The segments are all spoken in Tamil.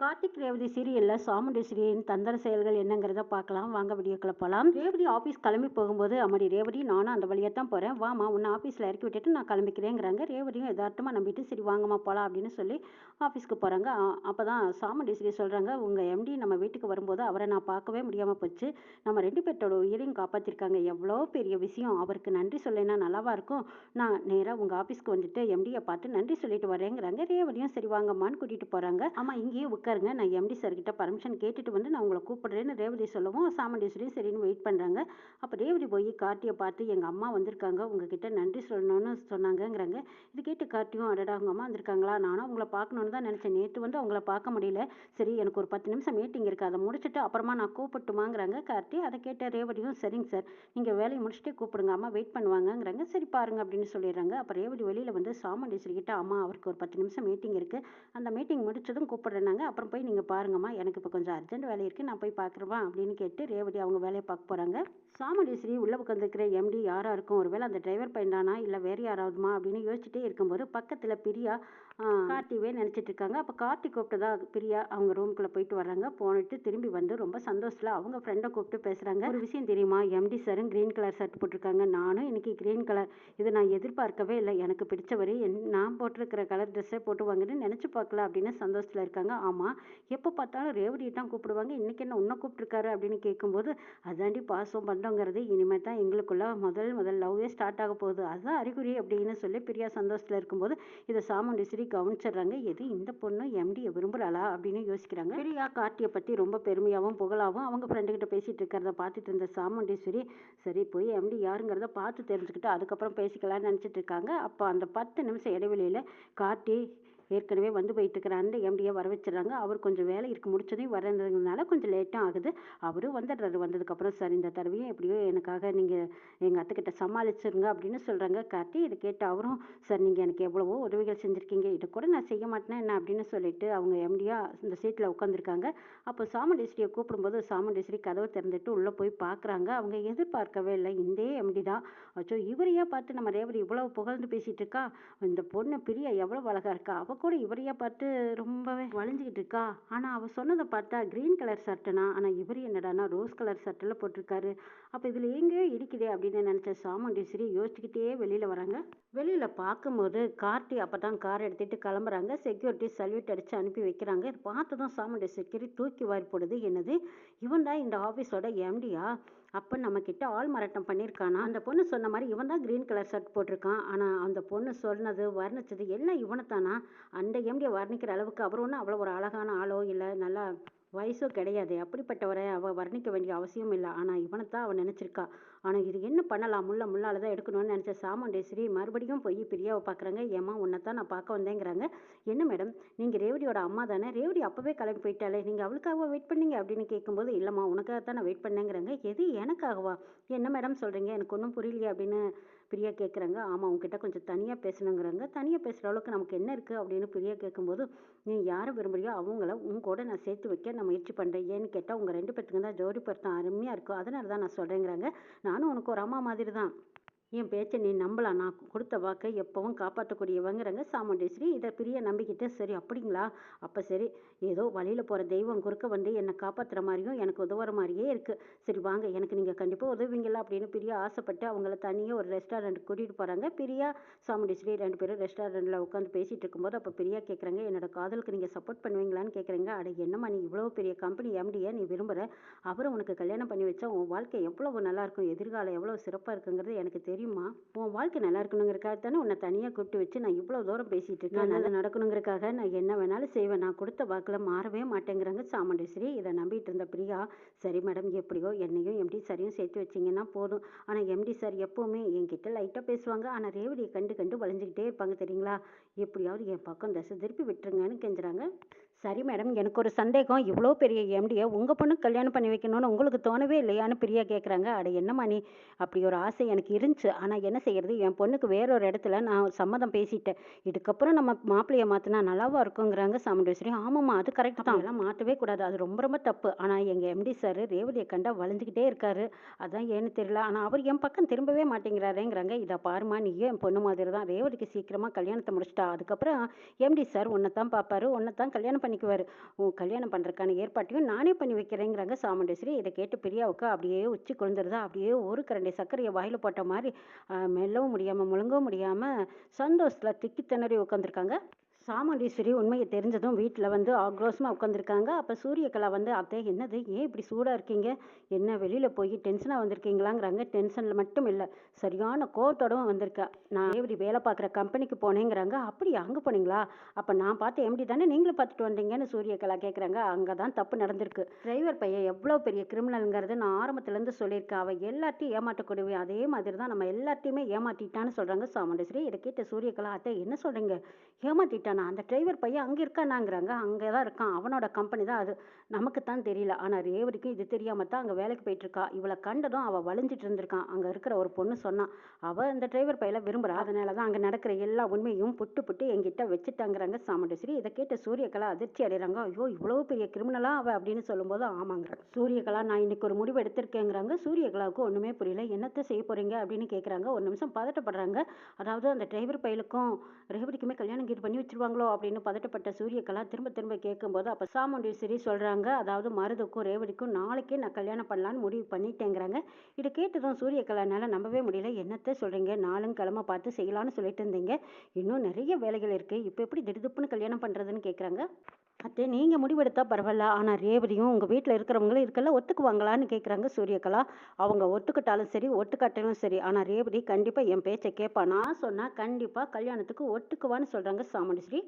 கார்த்திக் ரேவதி சீரியலில் சாமுண்டீஸ்வரியின் தந்திர செயல்கள் என்னங்கிறத பார்க்கலாம். வாங்க வீடியோக்குள்ள போகலாம். ரேவதி ஆஃபீஸ் கிளம்பி போகும்போது அம்மாடி ரேவதி, நானும் அந்த வழியாக தான் போகிறேன், வாமா உன்னை ஆஃபீஸில் இறக்கி விட்டுட்டு நான் கிளம்பிக்கிறேங்கிறாங்க. ரேவதியும் யதார்த்தமாக நம்பிட்டு சரி வாங்கம்மா போகலாம் அப்படின்னு சொல்லி ஆஃபீஸ்க்கு போகிறாங்க. அப்போ தான் சாமுண்டீஸ்வரி சொல்கிறாங்க, உங்கள் எம்டி நம்ம வீட்டுக்கு வரும்போது அவரை நான் பார்க்கவே முடியாமல் போச்சு. நம்ம ரெண்டு பேர்த்தோட உயிரையும் காப்பாற்றிருக்காங்க. எவ்வளோ பெரிய விஷயம். அவருக்கு நன்றி சொல்லினா நல்லாவா இருக்கும். நான் நேராக உங்கள் ஆஃபீஸ்க்கு வந்துட்டு எம்டியை பார்த்து நன்றி சொல்லிட்டு வரேங்கிறாங்க. ரேவதியும் சரி வாங்கம்மான்னு கூட்டிகிட்டு போகிறாங்க. ஆமாம் இங்கேயே உட்காருங்க, நான் எம்டி சார்கிட்ட பர்மிஷன் கேட்டுட்டு வந்து நான் உங்களை கூப்பிடுறேன்னு ரேவதி சொல்லவும் சாமுண்டீஸ்வரியும் சரின்னு வெயிட் பண்ணுறாங்க. அப்போ ரேவதி போய் கார்த்தியை பார்த்து எங்கள் அம்மா வந்திருக்காங்க, உங்ககிட்ட நன்றி சொல்லணும்னு சொன்னாங்கங்கிறாங்க. இது கேட்டு கார்த்தியும், அடடா அவங்க அம்மா வந்திருக்காங்களா, நானும் அவங்கள பார்க்கணுன்னு தான் நினச்சேன், நேற்று வந்து அவங்கள பார்க்க முடியல, சரி எனக்கு ஒரு 10 நிமிஷம் மீட்டிங் இருக்குது, அதை முடிச்சுட்டு அப்புறமா நான் கூப்பிட்டுமாங்கிறாங்க கார்த்தி. அதை கேட்ட ரேவதியும் சரிங்க சார், நீங்கள் வேலையை முடிச்சுட்டே கூப்பிடுங்க, அம்மா வெயிட் பண்ணுவாங்கங்கிறாங்க. சரி பாருங்க அப்படின்னு சொல்லிடுறாங்க. அப்போ ரேவதி வெளியில் வந்து சாமுண்டீஸ்வரி கிட்ட, அம்மா அவருக்கு ஒரு 10 நிமிஷம் மீட்டிங் இருக்குது, அந்த மீட்டிங் முடிச்சதும் கூப்பிடுறேன்னாங்க, அப்புறம் போய் நீங்கள் பாருங்கம்மா, எனக்கு இப்போ கொஞ்சம் அர்ஜென்ட் வேலை இருக்குது, நான் போய் பார்க்குறவா அப்படின்னு கேட்டு ரேவதி அவங்க வேலையை பார்க்க போகிறாங்க. சாமுண்டீஸ்வரி உள்ளே உட்காந்துருக்கிற எம்டி யாராக இருக்கும், ஒருவேளை அந்த டிரைவர் பையன் தானா இல்லை வேறு யாராவதுமா அப்படின்னு யோசிச்சுட்டே இருக்கும்போது பக்கத்தில் பிரியா கார்த்திவே நினச்சிட்டு இருக்காங்க. அப்போ கார்த்தி கூப்பிட்டதா பிரியா அவங்க ரூம்குள்ளே போயிட்டு வர்றாங்க. போனிட்டு திரும்பி வந்து ரொம்ப சந்தோஷத்தில் அவங்க ஃப்ரெண்டை கூப்பிட்டு பேசுகிறாங்க. ஒரு விஷயம் தெரியுமா, எம்டி சாரும் க்ரீன் கலர் ஷர்ட் போட்டிருக்காங்க, நானும் இன்னைக்கு க்ரீன் கலர், இதை நான் எதிர்பார்க்கவே இல்லை, எனக்கு பிடிச்சவரை நான் போட்டிருக்கிற கலர் ட்ரெஸ்ஸை போட்டு வாங்கன்னு நினச்சி பார்க்கல அப்படின்னு சந்தோஷத்தில் இருக்காங்க. ஆமாம், எப்போ பார்த்தாலும் ரேவதியை தான் கூப்பிடுவாங்க, இன்றைக்கி என்ன உன்னை கூப்பிட்ருக்காரு அப்படின்னு கேட்கும்போது, அதாண்டி பாசம் பந்தங்கிறது, இனிமேல் தான் எங்களுக்குள்ள முதல் லவ்வே ஸ்டார்ட் ஆக போகுது, அதுதான் அறிகுறி அப்படின்னு சொல்லி பிரியா சந்தோஷத்தில் இருக்கும்போது இதை சாமுண்டீஸ்வரி கவனிச்சிடுறாங்க. எது இந்த பொண்ணு எம்டியை விரும்புகிறாளா அப்படின்னு யோசிக்கிறாங்க. பிரியா கார்த்தியை பற்றி ரொம்ப பெருமையாகவும் புகழாகவும் அவங்க ஃப்ரெண்டுக்கிட்ட பேசிகிட்டு இருக்கிறத பார்த்துட்டு இருந்த சாமுண்டீஸ்வரி, சரி போய் எம்டி யாருங்கிறத பார்த்து தெரிஞ்சுக்கிட்டு அதுக்கப்புறம் பேசிக்கலாம்னு நினச்சிட்டு இருக்காங்க. அப்போ அந்த 10 நிமிஷம் இடைவெளியில் கார்த்தி ஏற்கனவே வந்து போயிட்டு இருக்கிற அந்த எம்டியை வர வச்சிடறாங்க. அவர் கொஞ்சம் வேலை இருக்குது, முடிச்சதையும் வரதுனால கொஞ்சம் லேட்டும் ஆகுது. அவரும் வந்துடுறாரு. வந்ததுக்கப்புறம் சார் இந்த தடவையும் எப்படியோ எனக்காக நீங்கள் எங்கள் அத்தைக்கிட்ட சமாளிச்சிருங்க அப்படின்னு சொல்கிறாங்க கார்த்தி. இதை கேட்டு அவரும், சார் நீங்கள் எனக்கு எவ்வளவோ உதவிகள் செஞ்சுருக்கீங்க, இதை கூட நான் செய்ய மாட்டேன்னா என்ன அப்படின்னு சொல்லிட்டு அவங்க எம்டியாக இந்த சீட்டில் உட்காந்துருக்காங்க. அப்போ சாமுண்டீஸ்வரியை கூப்பிடும்போது சாமுண்டீஸ்வரி கதவை திறந்துட்டு உள்ளே போய் பார்க்குறாங்க. அவங்க எதிர்பார்க்கவே இல்லை, இந்த எம்டி தான். அச்சோ இவரையா பார்த்து நம்ம ரேவதி இவ்வளவு புகழ்ந்து பேசிகிட்டு இருக்கா, இந்த பொண்ணு பிரியா எவ்வளோ அழகாக இருக்கா, அவள் கூட இவரையா பார்த்து ரொம்பவே வளைஞ்சிக்கிட்டு இருக்கா. ஆனால் அவள் சொன்னதை பார்த்தா க்ரீன் கலர் ஷர்ட்டுனா, ஆனால் இவர் என்னடானா ரோஸ் கலர் ஷர்ட்டில் போட்டிருக்காரு. அப்போ இதில் எங்கேயோ இடிக்குதே அப்படின்னு நினச்ச சாமுண்டீஸ்வரி யோசிச்சுக்கிட்டே வெளியில் வராங்க. வெளியில் பார்க்கும்போது கார்த்தி அப்போ தான் கார் எடுத்துகிட்டு கிளம்புறாங்க. செக்யூரிட்டி சல்யூட் அடித்து அனுப்பி வைக்கிறாங்க. இது பார்த்ததும் சாமுண்டீஸ்வரி தூக்கி வாரி போடுது, என்னது இவன் தான் இந்த ஆஃபீஸோட எம்டியா, அப்போ நம்மக்கிட்ட ஆள் மராட்டம் பண்ணியிருக்கானா, அந்த பொண்ணு சொன்ன மாதிரி இவன் தான் க்ரீன் கலர் ஷர்ட் போட்டிருக்கான், ஆனால் அந்த பொண்ணு சொன்னது வர்ணிச்சது எல்லாம் இவனைத்தானா, அந்த எம்டியை வர்ணிக்கிற அளவுக்கு அவர் ஒன்றும் அவ்வளோ ஒரு அழகான ஆளோ இல்லை நல்லா வயசோ கிடையாது, அப்படிப்பட்டவரை அவள் வர்ணிக்க வேண்டிய அவசியம் இல்லை, ஆனால் இவனைத்தான் அவன் நினச்சிருக்கா. ஆனால் இது என்ன பண்ணலாம், முள்ளால் தான் எடுக்கணும்னு நினச்ச சாமுண்டீஸ்வரி மறுபடியும் போய் பிரியாவை பார்க்குறாங்க. ஏம்மா உன்னை தான் நான் பார்க்க வந்தேங்கிறாங்க. என்ன மேடம் நீங்கள் ரேவதியோட அம்மா தானே, ரேவதி அப்போவே கிளம்பி போயிட்டாலே, நீங்கள் அவளுக்காக வெயிட் பண்ணீங்க அப்படின்னு கேட்கும்போது, இல்லைம்மா உனக்காக தான் நான் வெயிட் பண்ணேங்கிறாங்க. எது எனக்காகவா, என்ன மேடம் சொல்கிறீங்க, எனக்கு ஒன்றும் புரியலையே அப்படின்னு பிரியா கேட்குறாங்க. ஆமாம் உங்ககிட்ட கொஞ்சம் தனியாக பேசணுங்கிறாங்க. தனியாக பேசுகிற அளவுக்கு நமக்கு என்ன இருக்குது அப்படின்னு பிரியா கேட்கும்போது, நீ யாரை விரும்புறியோ அவங்கள உங்க கூட நான் சேர்த்து வைக்க நான் முயற்சி பண்ணுறேன், ஏன்னு கேட்டால் உங்கள் 2 பேர்த்துக்கு தான் ஜோடி பொருத்தம் அருமையாக இருக்கும், அதனால தான் நான் சொல்கிறேங்கிறாங்க. நானும் உனக்கு ஒரு அம்மா மாதிரி தான், என் பேச்சை நீ நம்பலாம், நான் கொடுத்த வாக்கை எப்பவும் காப்பாற்றக்கூடியவங்கிறாங்க சாமுண்டீஸ்வரி. இதை பிரியா நம்பிக்கிட்டு, சரி அப்படிங்களா, அப்போ சரி, ஏதோ வழியில் போகிற தெய்வம் குறுக்க வந்து என்னை காப்பாற்றுற மாதிரியும் எனக்கு உதவுற மாதிரியே இருக்குது, சரி வாங்க எனக்கு நீங்கள் கண்டிப்பாக உதவுவீங்களா அப்படின்னு பிரியா ஆசைப்பட்டு அவங்கள தனியாக ஒரு ரெஸ்டாரண்ட் கூட்டிகிட்டு போகிறாங்க. பிரியா சாமுண்டீஸ்வரி 2 பேரும் ரெஸ்டாரண்ட்டில் உட்காந்து பேசிகிட்டு இருக்கும்போது அப்போ பிரியா கேட்குறாங்க, என்னோட காதலுக்கு நீங்கள் சப்போர்ட் பண்ணுவீங்களான்னு கேட்குறீங்க. அட என்னம்மா நீ இவ்வளோ பெரிய கம்பெனி எம்டியை நீ விரும்புகிற, அவரை உனக்கு கல்யாணம் பண்ணி வச்சா உன் வாழ்க்கை எவ்வளவு நல்லாயிருக்கும், எதிர்காலம் எவ்வளோ சிறப்பாக இருக்குங்கிறது எனக்கு தெரியுமா, உன் வாழ்க்கை நல்லா இருக்கணுங்கிறக்காக தானே உன்னை தனியாக கூப்பிட்டு வச்சு நான் இவ்வளோ தூரம் பேசிகிட்டு இருக்கேன், நல்லது நடக்கணுங்கிறக்காக நான் என்ன வேணாலும் செய்வேன், நான் கொடுத்த வாக்கில் மாறவே மாட்டேங்கிறாங்க சாமுண்டீஸ்வரி. இதை நம்பிட்டு இருந்த பிரியா, சரி மேடம் எப்படியோ என்னையும் எம்டி சாரையும் சேர்த்து வச்சிங்கன்னா போதும், ஆனால் எம்டி சார் எப்போவுமே என்கிட்ட லைட்டாக பேசுவாங்க, ஆனால் ரேவதியை கண்டு வளைஞ்சிக்கிட்டே இருப்பாங்க தெரியுங்களா, எப்படியாவது என் பக்கம் தசை திருப்பி விட்டுருங்கன்னு கெஞ்சுறாங்க. சரி மேடம் எனக்கு ஒரு சந்தேகம், இவ்வளோ பெரிய எம்டியை உங்கள் பொண்ணுக்கு கல்யாணம் பண்ணி வைக்கணும்னு உங்களுக்கு தோணவே இல்லையான்னு பிரியா கேட்குறாங்க. அட என்னம்மா நீ, அப்படி ஒரு ஆசை எனக்கு இருந்துச்சு, ஆனால் என்ன செய்கிறது, என் பொண்ணுக்கு வேறொரு இடத்துல நான் சம்மதம் பேசிட்டேன், இதுக்கப்புறம் நம்ம மாப்பிள்ளையை மாற்றினா நல்லாவா இருக்குங்கிறாங்க சாமுண்டீஸ்வரி. ஆமாம்மா அது கரெக்ட் தான், எல்லாம் மாற்றவே கூடாது, அது ரொம்ப ரொம்ப தப்பு, ஆனால் எங்கள் எம்டி சார் ரேவதியை கண்டா வளைஞ்சிக்கிட்டே இருக்காரு, அதான் ஏன்னு தெரியல, ஆனால் அவர் என் பக்கம் திரும்பவே மாட்டேங்கிறாருங்கிறாங்க. இதை பாருமா நீயும் என் பொண்ணு மாதிரி தான், ரேவதிக்கு சீக்கிரமாக கல்யாணத்தை முடிச்சிட்டா, அதுக்கப்புறம் எம்டி சார் உன்னை தான் பார்ப்பாரு, உன்னை தான் கல்யாணம் பண்ணிக்குவார். உன் கல்யாணம் பண்ணுறதுக்கான ஏற்பாட்டையும் நானே பண்ணி வைக்கிறேங்கிறாங்க சாமுண்டேஸ்வரி. இதை கேட்டு பிரியாவுக்கு அப்படியே உச்சி குளிந்துருதா. அப்படியே ஒரு கரண்டி சர்க்கரையை வாயில் போட்ட மாதிரி மெல்லவும் முடியாமல் முழுங்கவும் முடியாமல் சந்தோஷத்தில் திக்கி திணறி உட்காந்துருக்காங்க. சாமுண்டீஸ்வரி உண்மையை தெரிஞ்சதும் வீட்டில் வந்து ஆக்ரோஷமாக உட்காந்துருக்காங்க. அப்போ சூரியகலா வந்து அத்தை என்னது ஏன் இப்படி சூடாக இருக்கீங்க, என்ன வெளியில் போய் டென்ஷனாக வந்திருக்கீங்களாங்கிறாங்க. டென்ஷனில் மட்டும் இல்லை, சரியான கோவத்தோடவும் வந்திருக்கா. நான் இப்படி வேலை பார்க்குற கம்பெனிக்கு போனேங்கிறாங்க. அப்படியா, அங்கே போனீங்களா, அப்போ நான் பார்த்த எம்டி தானே நீங்களும் பார்த்துட்டு வந்தீங்கன்னு சூரியகலா கேட்குறாங்க. அங்கே தான் தப்பு நடந்திருக்கு. டிரைவர் பையன் எவ்வளோ பெரிய கிரிமினலுங்கிறது நான் ஆரம்பத்துலேருந்து சொல்லியிருக்கேன். அவள் எல்லாத்தையும் ஏமாற்றக்கூடியவே, அதே மாதிரி தான் நம்ம எல்லாத்தையுமே ஏமாற்றிட்டான்னு சொல்கிறாங்க சாமுண்டேஸ்வரி. இதை கேட்ட சூரியகலா அத்தை என்ன சொல்கிறீங்க, ஏமாற்றிட்டானா, அந்த டிரைவர் பையன் அங்கே இருக்கானாங்கிறாங்க. அங்கே தான் இருக்கான், அவனோட கம்பெனி தான் அது, நமக்கு தான் தெரியல. ஆனால் ரேவதிக்கும் இது தெரியாமல் தான் அங்கே வேலைக்கு போயிட்டுருக்கா. இவளை கண்டதும் அவள் வளைஞ்சிட்டு இருந்திருக்கான். அங்கே இருக்கிற ஒரு பொண்ணு சொன்னான், அவள் அந்த டிரைவர் பையில விரும்புகிறா, அதனால தான் அங்கே நடக்கிற எல்லா உண்மையும் புட்டு புட்டு என்கிட்ட வச்சுட்டாங்கிறாங்க சாமுண்டேஸ்வரி. இதை கேட்ட சூரியகலா அதிர்ச்சி அடைகிறாங்க. ஐயோ இவ்வளோ பெரிய கிரிமினலா அவள் அப்படின்னு சொல்லும்போது ஆமாங்கிறாங்க சூரியகலா. நான் இன்னைக்கு ஒரு முடிவு எடுத்திருக்கேங்கிறாங்க. சூரியகலாவுக்கு ஒன்றுமே புரியல. என்னத்தை செய்ய போகிறீங்க அப்படின்னு கேட்குறாங்க. ஒரு நிமிஷம் பதட்டப்படுறாங்க. அதாவது அந்த டிரைவர் பையலுக்கும் ரேவதிக்குமே கல்யாணம் கீடு பண்ணி வச்சிருவாங்களோ அப்படின்னு பதட்டப்பட்ட சூரியகலா திரும்ப திரும்ப கேட்கும்போது அப்போ சாமுண்டீஸ்வரி சொல்கிறாங்க, அதாவது மருதுக்கும் ரேவதிக்கும் நாளைக்கே நான் கல்யாணம் பண்ணலான்னு முடிவு பண்ணிட்டேங்கிறாங்க. இதை கேட்டதும் சூரியகலானால நம்பவே முடியல. என்னத்தை சொல்கிறீங்க, நாளும் கிழமை பார்த்து செய்யலான்னு சொல்லிட்டு இருந்தீங்க, இன்னும் நிறைய வேலைகள் இருக்குது, இப்போ எப்படி திடுதுப்புன்னு கல்யாணம் பண்ணுறதுன்னு கேட்குறாங்க. அத்தை நீங்கள் முடிவெடுத்தா பரவாயில்ல, ஆனால் ரேவதியும் உங்கள் வீட்டில் இருக்கிறவங்களும் இருக்கல ஒத்துக்குவாங்களான்னு கேட்குறாங்க சூரியகலா. அவங்க ஒத்துக்கிட்டாலும் சரி ஒத்துக்காட்டாலும் சரி, ஆனால் ரேவதி கண்டிப்பாக என் பேச்சை கேட்பா, நான் சொன்னால் கண்டிப்பாக கல்யாணத்துக்கு ஒத்துக்குவான்னு சொல்கிறாங்க சாமுண்டீஸ்வரி.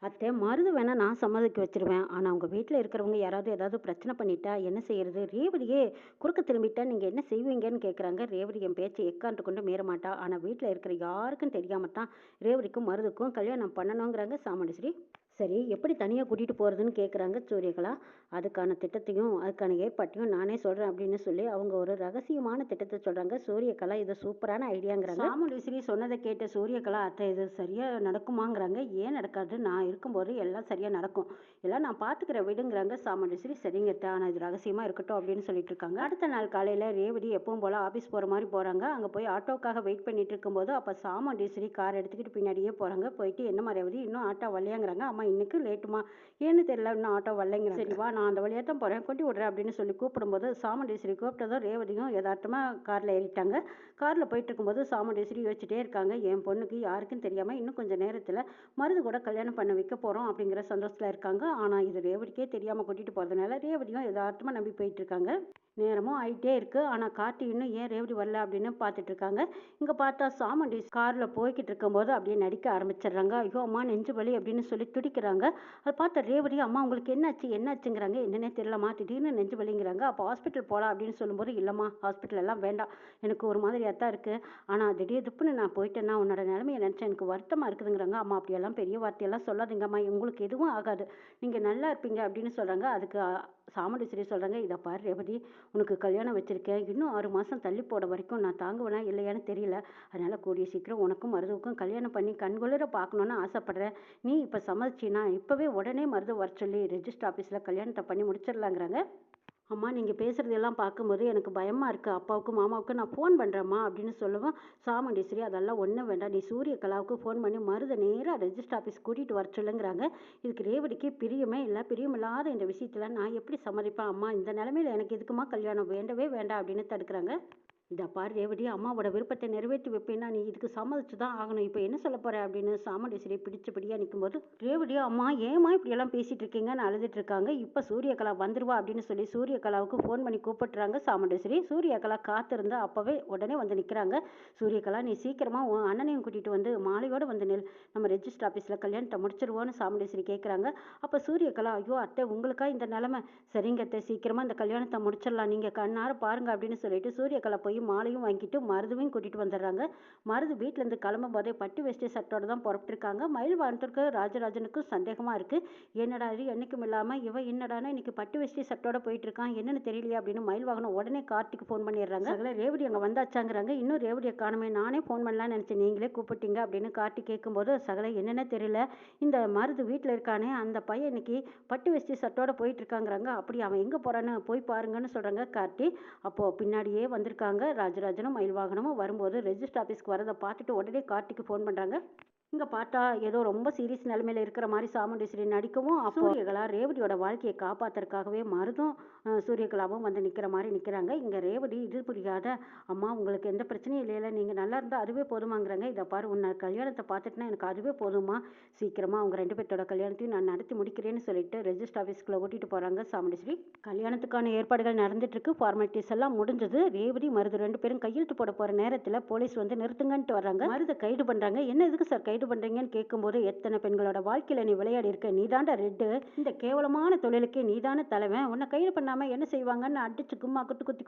அத்தை மருது வேணால் நான் சம்மதிக்க வச்சிருவேன், ஆனால் அவங்க வீட்டில் இருக்கிறவங்க யாராவது ஏதாவது பிரச்சனை பண்ணிட்டா என்ன செய்யறது, ரேவதியே குறுக்க திரும்பிட்டா நீங்கள் என்ன செய்வீங்கன்னு கேட்குறாங்க. ரேவதி என் பேச்சை எக்காண்டு கொண்டு மீற மாட்டா, ஆனால் வீட்டில் இருக்கிற யாருக்கும் தெரியாமல் தான் ரேவதிக்கும் மருதுக்கும் கல்யாணம் பண்ணணுங்கிறாங்க சாமுண்டீஸ்வரி. சரி எப்படி தனியாக கூட்டிகிட்டு போகிறதுன்னு கேட்குறாங்க சூரியகலா. அதுக்கான திட்டத்தையும் அதுக்கான ஏற்பாட்டையும் நானே சொல்கிறேன் அப்படின்னு சொல்லி அவங்க ஒரு ரகசியமான திட்டத்தை சொல்கிறாங்க. சூரியகலா இது சூப்பரான ஐடியாங்கிறாங்க. சாமுண்டீஸ்வரி சொன்னதை கேட்ட சூரியகலா அத்தை இது சரியாக நடக்குமாங்கிறாங்க. ஏன் நடக்காது, நான் இருக்கும்போது எல்லாம் சரியாக நடக்கும், எல்லாம் நான் பார்த்துக்கிற விடுங்கிறாங்க சாமுண்டீஸ்வரி. சரிங்க அத்தை, ஆனால் இது ரகசியமாக இருக்கட்டும் அப்படின்னு சொல்லிட்டு இருக்காங்க. அடுத்த நாள் காலையில் ரேவதி எப்பவும் போல் ஆஃபீஸ் போகிற மாதிரி போகிறாங்க. அங்கே போய் ஆட்டோக்காக வெயிட் பண்ணிட்டு இருக்கும்போது அப்போ சாமுண்டீஸ்வரி கார் எடுத்துக்கிட்டு பின்னாடியே போகிறாங்க. போயிட்டு என்னம்மா ரேவதி இன்னும் ஆட்டோ வரலையாங்கிறாங்க. அம்மா இன்னைக்கு லேட்டுமா, ஏன்னு தெரியல இன்னும் ஆட்டோ வரலைங்கிறாங்க. சரி வா நான் அந்த வழியாக தான் போகிறேன், கொட்டி விட்றேன் அப்படின்னு சொல்லி கூப்பிடும்போது சாமுண்டீஸ்வரி கூப்பிட்டதும் ரேவதியும் யதார்த்தமாக காரில் ஏறிட்டாங்க. காரில் போயிட்டு இருக்கும்போது சாமுண்டீஸ்வரி யோசிச்சுட்டே இருக்காங்க, என் பொண்ணுக்கு யாருக்கும் தெரியாமல் இன்னும் கொஞ்சம் நேரத்தில் மருது கூட கல்யாணம் பண்ண வைக்க போகிறோம் அப்படிங்கிற சந்தோஷத்தில் இருக்காங்க. ஆனால் இது ரேவதிக்கே தெரியாமல் கூட்டிகிட்டு போகிறதுனால ரேவதியும் யதார்த்தமாக நம்பி போயிட்டு இருக்காங்க. நேரமும் ஆகிட்டே இருக்குது, ஆனால் கார்த்தி இன்னும் ஏன் ரேவதி வரல அப்படின்னு பார்த்துட்டு இருக்காங்க. இங்கே பார்த்தா சாமுண்டீஸ் காரில் போய்கிட்டு இருக்கும்போது அப்படியே நடிக்க ஆரம்பிச்சிடுறாங்க. ஐயோ அம்மா நெஞ்சு வலி அப்படின்னு சொல்லி துடிக்கிறாங்க. அதை பார்த்த ரேவதி அம்மா உங்களுக்கு என்னாச்சு என்னாச்சுங்கிறாங்க. என்னன்னே தெரியலம்மா திடீர்னு நெஞ்சு வலிங்கிறாங்க. அப்போ ஹாஸ்பிட்டல் போகலாம் அப்படின்னு சொல்லும்போது இல்லைம்மா ஹாஸ்பிட்டல் எல்லாம் வேண்டாம், எனக்கு ஒரு மாதிரியாக தான் இருக்குது, ஆனால் திடீர் துப்புன்னு நான் போயிட்டேன்னா உன்னோட நிலைமையை நினச்சா எனக்கு வருத்தமாக இருக்குதுங்கிறாங்க. அம்மா அப்படியெல்லாம் பெரிய வார்த்தையெல்லாம் சொல்லாதீங்கம்மா, உங்களுக்கு எதுவும் ஆகாது, நீங்கள் நல்லா இருப்பீங்க அப்படின்னு சொல்கிறாங்க. அதுக்கு சாமுண்டீஸ்வரி சொல்கிறாங்க, இதை பாரு ரேவதி, உனக்கு கல்யாணம் வச்சுருக்கேன், இன்னும் 6 மாதம் தள்ளி போட வரைக்கும் நான் தாங்குவேனா இல்லையான்னு தெரியல, அதனால் கூடிய சீக்கிரம் உனக்கும் மருதுவுக்கும் கல்யாணம் பண்ணி கண்குளிர பார்க்கணுன்னு ஆசைப்பட்றேன், நீ இப்போ சம்மதிச்சின்னா இப்போவே உடனே மருது வர சொல்லி ரெஜிஸ்டர் ஆஃபீஸில் கல்யாணத்தை பண்ணி முடிச்சிடலாங்கிறாங்க. அம்மா நீங்கள் பேசுகிறதெல்லாம் பார்க்கும்போது எனக்கு பயமாக இருக்குது, அப்பாவுக்கும் மாமாவுக்கும் நான் ஃபோன் பண்ணுறேம்மா அப்படின்னு சொல்லுவோம். சாமுண்டீஸ்வரி அதெல்லாம் ஒன்றும் வேண்டாம், நீ சூரியகலாவுக்கு ஃபோன் பண்ணி மருதை நேராக ரெஜிஸ்டர் ஆஃபீஸ் கூட்டிகிட்டு வர சொல்லுங்கிறாங்க. இதுக்கு ரேவதிக்கு பிரியமே இல்லை, பிரியமில்லாத இந்த விஷயத்தில் நான் எப்படி சம்மதிப்பேன், அம்மா இந்த நிலமையில் எனக்கு எதுக்குமா கல்யாணம், வேண்டவே வேண்டாம் அப்படின்னு தடுக்கிறாங்க. இதை பாரு ரேவதி, அம்மாவோட விருப்பத்தை நிறைவேற்றி வைப்பேன்னா நீ இதுக்கு சம்மதிச்சு தான் ஆகணும், இப்போ என்ன சொல்ல போற அப்படின்னு சாமுண்டீஸ்வரி பிடிச்சபடியாக நிற்கும்போது ரேவதி அம்மா ஏமா இப்படியெல்லாம் பேசிட்டு இருக்கீங்கன்னு அழுதுட்டு இருக்காங்க. இப்போ சூரியகலா வந்துருவா அப்படின்னு சொல்லி சூரியகலாவுக்கு ஃபோன் பண்ணி கூப்பிட்டுறாங்க சாமுண்டீஸ்வரி. சூரியகலா காத்திருந்தா அப்போவே உடனே வந்து நிற்கிறாங்க. சூரியகலா நீ சீக்கிரமாக உன் அண்ணனையும் கூட்டிகிட்டு வந்து மாலையோடு வந்து நெல், நம்ம ரெஜிஸ்டர் ஆஃபீஸில் கல்யாணத்தை முடிச்சிருவோன்னு சாமுண்டீஸ்வரி கேட்குறாங்க. அப்போ சூரியகலா ஐயோ அத்தை உங்களுக்கா இந்த நிலமை, சரிங்க அத்தை சீக்கிரமாக இந்த கல்யாணத்தை முடிச்சிடலாம், நீங்கள் கண்ணார பாருங்க அப்படின்னு சொல்லிட்டு சூரியகலா போய் மாலையும் வாங்கிட்டு மருதுவையும் கூட்டிட்டு வந்துடுறாங்க. மருது வீட்டிலேருந்து கிளம்பும் போதே பட்டு வேஷ்டி சட்டோட தான் புறப்பட்டுருக்காங்க. மயில் வாங்கிட்டு ராஜராஜனுக்கும் சந்தேகமாக இருக்குது, என்னடா இது என்னைக்கும் இல்லாமல் இவன் என்னடானா இன்னைக்கு பட்டு வேஷ்டி சட்டோட போயிட்டு இருக்கான், என்னன்னு தெரியலையா அப்படின்னு மயில் வாகனம் உடனே கார்த்திக்கு ஃபோன் பண்ணிடுறாங்க. அதில் ரேவதி அங்கே வந்தாச்சாங்கிறாங்க. இன்னும் ரேவதியை காணுமே, நானே ஃபோன் பண்ணலான்னு நினச்சேன், நீங்களே கூப்பிட்டீங்க அப்படின்னு கார்த்திக் கேட்கும்போது சகல என்னென்ன தெரியல, இந்த மருது வீட்டில் இருக்கானே அந்த பையன் இன்னைக்கு பட்டு வேஷ்டி சட்டோட போயிட்டு இருக்காங்கிறாங்க. அப்படி அவன் எங்கே போகிறான்னு போய் பாருங்கன்னு சொல்கிறாங்க கார்த்தி. அப்போது பின்னாடியே வந்திருக்காங்க ராஜராஜனும் மயில் வாகனமும். வரும்போது ரெஜிஸ்டர் ஆஃபீஸ்க்கு வரதை பார்த்துட்டு உடனே கார்த்திக்கு ஃபோன் பண்ணுறாங்க. இங்க பார்த்தா ஏதோ ரொம்ப சீரியஸ் நிலைமையில இருக்கிற மாதிரி சாமுண்டீஸ்வரி நடிக்கவும், அப்போ சூரியகலா ரேவதியோட வாழ்க்கையை காப்பாத்துறதுக்காகவே மருதும் சூரியகலாவும் வந்து நிக்கிற மாதிரி நிக்கிறாங்க. இங்க ரேவதி இது புரியாத, அம்மா உங்களுக்கு எந்த பிரச்சனையும் இல்லையில, நீங்க நல்லா இருந்தா அதுவே போதுமாங்கிறாங்க. இதை பாரு, உன்னை கல்யாணத்தை பார்த்துட்டுனா எனக்கு அதுவே போதுமா, சீக்கிரமா அவங்க 2 பேர்த்தோட கல்யாணத்தையும் நான் நடத்தி முடிக்கிறேன்னு சொல்லிட்டு ரெஜிஸ்டர் ஆஃபீஸ்க்குள்ள ஓட்டிட்டு போறாங்க சாமுண்டீஸ்வரி. கல்யாணத்துக்கான ஏற்பாடுகள் நடந்துட்டு இருக்கு. ஃபார்மாலிட்டிஸ் எல்லாம் முடிஞ்சது. ரேவதி மருது 2 பேரும் கையெழுத்து போட போற நேரத்துல போலீஸ் வந்து நிறுத்துங்கன்ட்டு வர்றாங்க. மருதை கைது பண்றாங்க. என்ன எதுக்கு சார் கைது பண்றீங்கன்னு கேட்கும்போது, எத்தனை பெண்களோட வாழ்க்கையில நீ விளையாடி இருக்க, நீதாண்டா ரெட்டு, இந்த கேவலமான தொழிலுக்கே நீதான தலைவன், உன்னை கைது பண்ணாம என்ன செய்வாங்கன்னு அடிச்சு கும்மா குத்து குத்தி